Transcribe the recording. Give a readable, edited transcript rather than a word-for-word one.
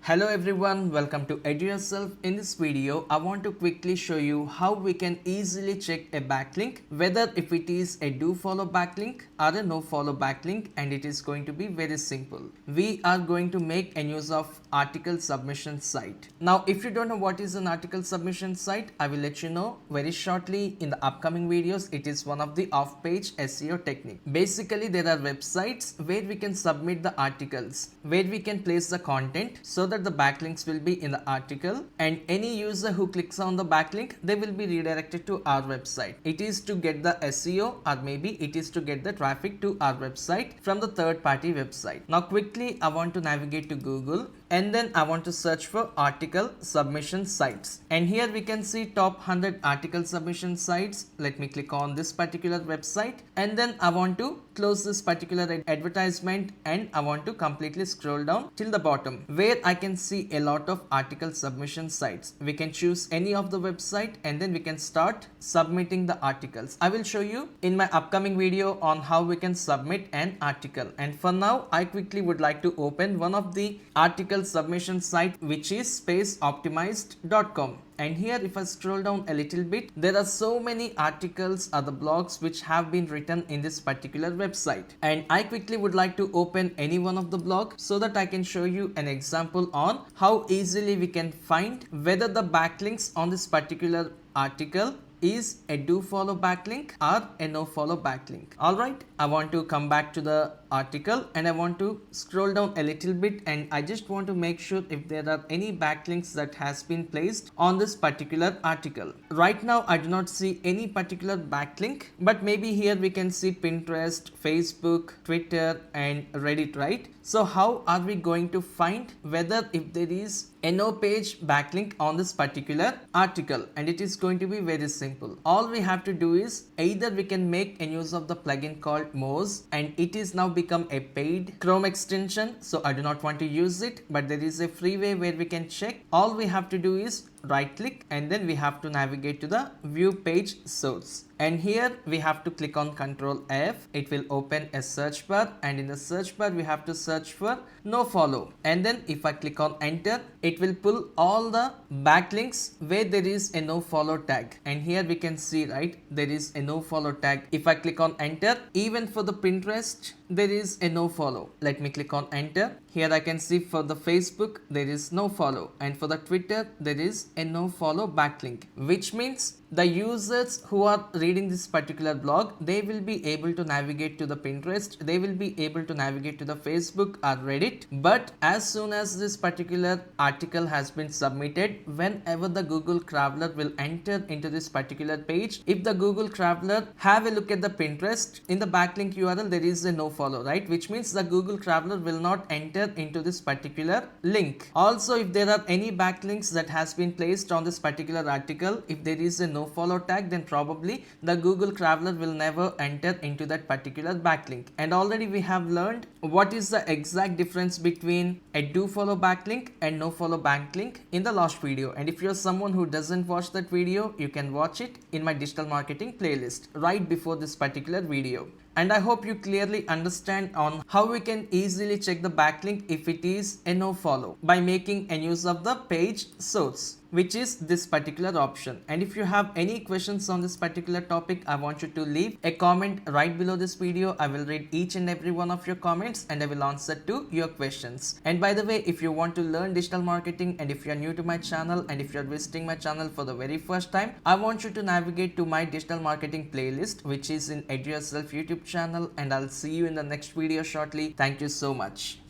Hello everyone, welcome to Edurself. In this video, I want to quickly show you how we can easily check a backlink, whether if it is a do follow backlink or a no follow backlink, and it is going to be very simple. We are going to make a use of article submission site. Now, if you don't know what is an article submission site, I will let you know very shortly in the upcoming videos. It is one of the off-page SEO technique. Basically, there are websites where we can submit the articles, where we can place the content so that the backlinks will be in the article, and any user who clicks on the backlink, they will be redirected to our website. It is to get the SEO, or maybe it is to get the traffic to our website from the third party website. Now quickly I want to navigate to Google, and then I want to search for article submission sites, and here we can see top 100 article submission sites. Let me click on this particular website, and then I want to close this particular advertisement, and I want to completely scroll down till the bottom where I can see a lot of article submission sites. We can choose any of the website, and then we can start submitting the articles. I will show you in my upcoming video on how we can submit an article, and for now I quickly would like to open one of the article submission site, which is spaceoptimized.com. And here if I scroll down a little bit, there are so many articles or the blogs which have been written in this particular website, and I quickly would like to open any one of the blog so that I can show you an example on how easily we can find whether the backlinks on this particular article is a do follow backlink or a no follow backlink. Alright, I want to come back to the article, and I want to scroll down a little bit, and I just want to make sure if there are any backlinks that has been placed on this particular article. Right now I do not see any particular backlink, but maybe here we can see Pinterest, Facebook, Twitter and Reddit, right? So how are we going to find whether if there is a no page backlink on this particular article? And it is going to be very simple. All we have to do is either we can make a use of the plugin called Moz, and it is now become a paid Chrome extension, so I do not want to use it, but there is a free way where we can check. All we have to do is right click, and then we have to navigate to the view page source, and here we have to click on Ctrl F. It will open a search bar, and in the search bar we have to search for no follow, and then if I click on enter, it will pull all the backlinks where there is a no follow tag, and here we can see, right, there is a no follow tag. If I click on enter, even for the Pinterest there is a no follow. Let me click on enter. Here I can see for the Facebook there is no follow, and for the Twitter there is a no follow backlink, which means the users who are reading this particular blog, they will be able to navigate to the Pinterest, they will be able to navigate to the Facebook or Reddit, but as soon as this particular article has been submitted, whenever the Google Crawler will enter into this particular page, if the Google Crawler have a look at the Pinterest, in the backlink URL there is a no follow, right, which means the Google Crawler will not enter into this particular link. Also, if there are any backlinks that has been placed on this particular article, if there is a no follow tag, then probably the Google Crawler will never enter into that particular backlink. And already we have learned what is the exact difference between a do follow backlink and no follow backlink in the last video, and if you're someone who doesn't watch that video, you can watch it in my digital marketing playlist right before this particular video. And I hope you clearly understand on how we can easily check the backlink if it is a no follow by making a use of the page source, which is this particular option. And if you have any questions on this particular topic, I want you to leave a comment right below this video. I will read each and every one of your comments, and I will answer to your questions. And by the way, if you want to learn digital marketing, and if you are new to my channel, and if you are visiting my channel for the very first time, I want you to navigate to my digital marketing playlist, which is in Edurself YouTube channel, and I'll see you in the next video shortly. Thank you so much.